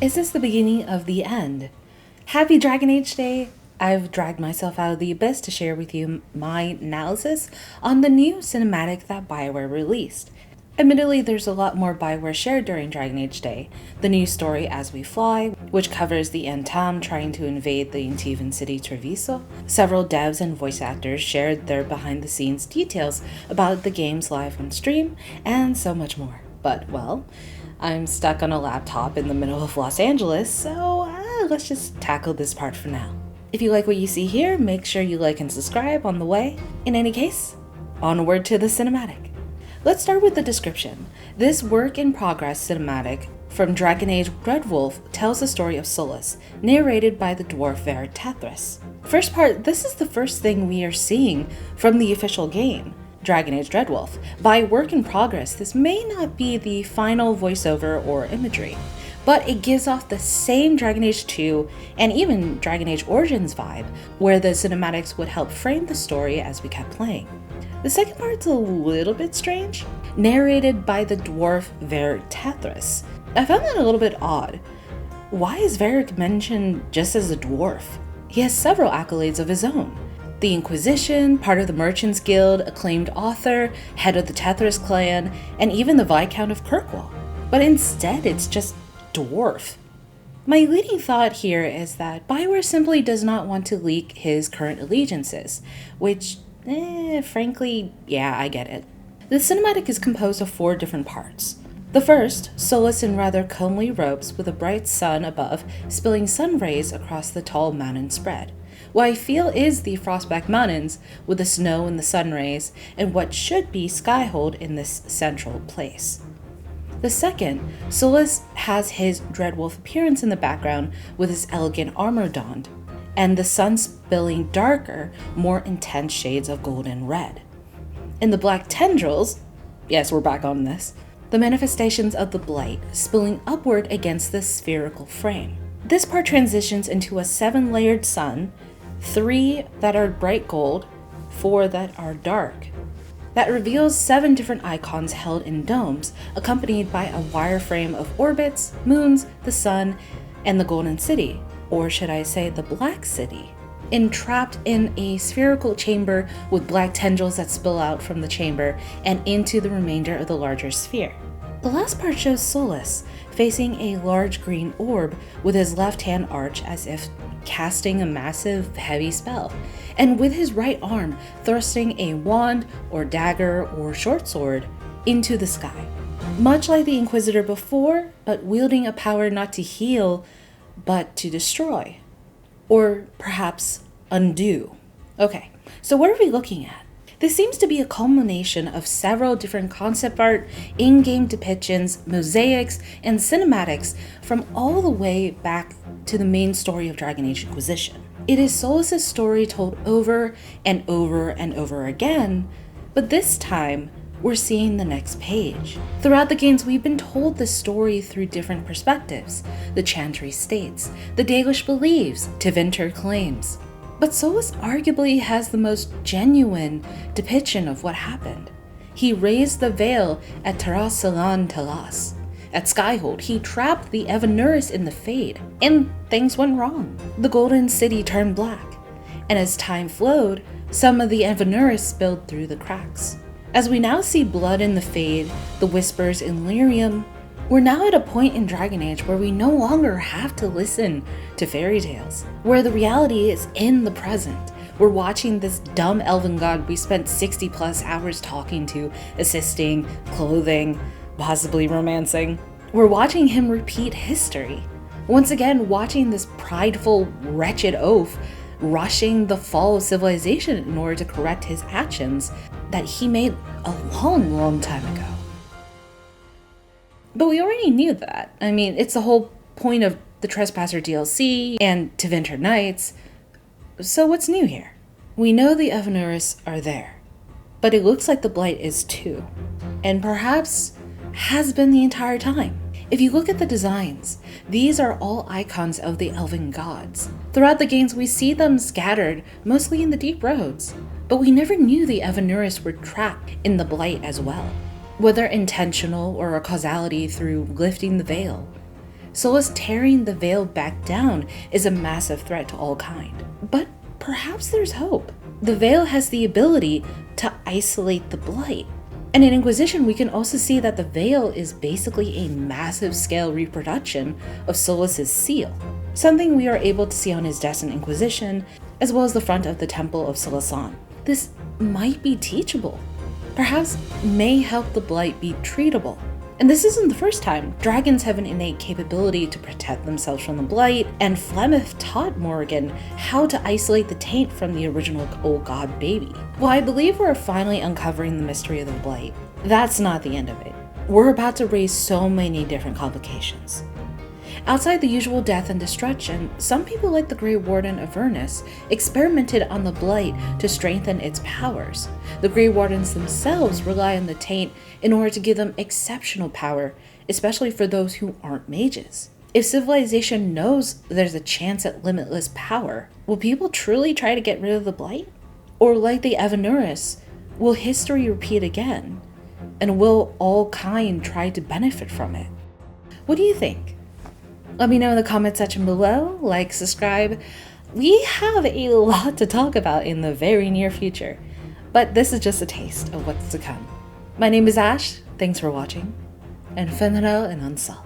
Is this the beginning of the end? Happy Dragon Age Day! I've dragged myself out of the abyss to share with you my analysis on the new cinematic that BioWare released. Admittedly, there's a lot more BioWare shared during Dragon Age Day. The new story As We Fly, which covers the Entam trying to invade the Untitled city Treviso. Several devs and voice actors shared their behind-the-scenes details about the games live on stream, and so much more. But, well, I'm stuck on a laptop in the middle of Los Angeles, so let's just tackle this part for now. If you like what you see here, make sure you like and subscribe on the way. In any case, onward to the cinematic. Let's start with the description. This work-in-progress cinematic from Dragon Age Dreadwolf tells the story of Solas, narrated by the dwarf Veritathris. First part, this is the first thing we are seeing from the official game, Dragon Age Dreadwolf. By work-in-progress, this may not be the final voiceover or imagery, but it gives off the same Dragon Age 2 and even Dragon Age Origins vibe, where the cinematics would help frame the story as we kept playing. The second part's a little bit strange. Narrated by the dwarf Veritathris. I found that a little bit odd. Why is Varric mentioned just as a dwarf? He has several accolades of his own. The Inquisition, part of the Merchants Guild, acclaimed author, head of the Tethris clan, and even the Viscount of Kirkwall. But instead, it's just dwarf. My leading thought here is that BioWare simply does not want to leak his current allegiances, which, frankly, yeah, I get it. The cinematic is composed of 4 different parts. The first, Solas in rather comely robes with a bright sun above, spilling sun rays across the tall mountain spread. What I feel is the Frostback Mountains, with the snow and the sun rays, and what should be Skyhold in this central place. The second, Solas has his Dreadwolf appearance in the background with his elegant armor donned, and the sun spilling darker, more intense shades of gold and red. In the Black Tendrils, yes, we're back on this, the manifestations of the Blight spilling upward against the spherical frame. This part transitions into a 7-layered sun, 3 that are bright gold, 4 that are dark. That reveals 7 different icons held in domes, accompanied by a wireframe of orbits, moons, the sun, and the Golden City, or should I say the Black City, entrapped in a spherical chamber with black tendrils that spill out from the chamber and into the remainder of the larger sphere. The last part shows Solas facing a large green orb with his left hand arched as if casting a massive heavy spell, and with his right arm thrusting a wand or dagger or short sword into the sky. Much like the Inquisitor before, but wielding a power not to heal, but to destroy. Or perhaps undo. Okay, so what are we looking at? This seems to be a culmination of several different concept art, in-game depictions, mosaics, and cinematics from all the way back to the main story of Dragon Age Inquisition. It is Solas' story told over and over and over again, but this time, we're seeing the next page. Throughout the games, we've been told the story through different perspectives. The Chantry states, the Dalish believes, Tevinter claims. But Solas arguably has the most genuine depiction of what happened. He raised the veil at Taras Salan Talas. At Skyhold, he trapped the Evanuris in the Fade, and things went wrong. The Golden City turned black, and as time flowed, some of the Evanuris spilled through the cracks. As we now see blood in the Fade, the whispers in Lyrium, we're now at a point in Dragon Age where we no longer have to listen to fairy tales, where the reality is in the present. We're watching this dumb elven god we spent 60 plus hours talking to, assisting, clothing, possibly romancing. We're watching him repeat history. Once again, watching this prideful, wretched oaf rushing the fall of civilization in order to correct his actions that he made a long, long time ago. But we already knew that. I mean, it's the whole point of the Trespasser DLC and Tevinter Knights. So what's new here? We know the Evanuris are there, but it looks like the Blight is too, and perhaps has been the entire time. If you look at the designs, these are all icons of the elven gods. Throughout the games, we see them scattered, mostly in the deep roads, but we never knew the Evanuris were trapped in the Blight as well. Whether intentional or a causality through lifting the veil, Solas tearing the veil back down is a massive threat to all kind. But perhaps there's hope. The veil has the ability to isolate the Blight. And in Inquisition, we can also see that the veil is basically a massive scale reproduction of Solas' seal, something we are able to see on his desk in Inquisition, as well as the front of the Temple of Solasan. This might be teachable. Perhaps may help the Blight be treatable. And this isn't the first time. Dragons have an innate capability to protect themselves from the Blight, and Flemeth taught Morrigan how to isolate the taint from the original old god baby. Well, I believe we're finally uncovering the mystery of the Blight. That's not the end of it. We're about to raise so many different complications. Outside the usual death and destruction, some people like the Grey Warden Avernus experimented on the Blight to strengthen its powers. The Grey Wardens themselves rely on the taint in order to give them exceptional power, especially for those who aren't mages. If civilization knows there's a chance at limitless power, will people truly try to get rid of the Blight? Or like the Avernus, will history repeat again? And will all kind try to benefit from it? What do you think? Let me know in the comment section below, like, subscribe. We have a lot to talk about in the very near future, but this is just a taste of what's to come. My name is Ash, thanks for watching, and Fenrel and Unsal.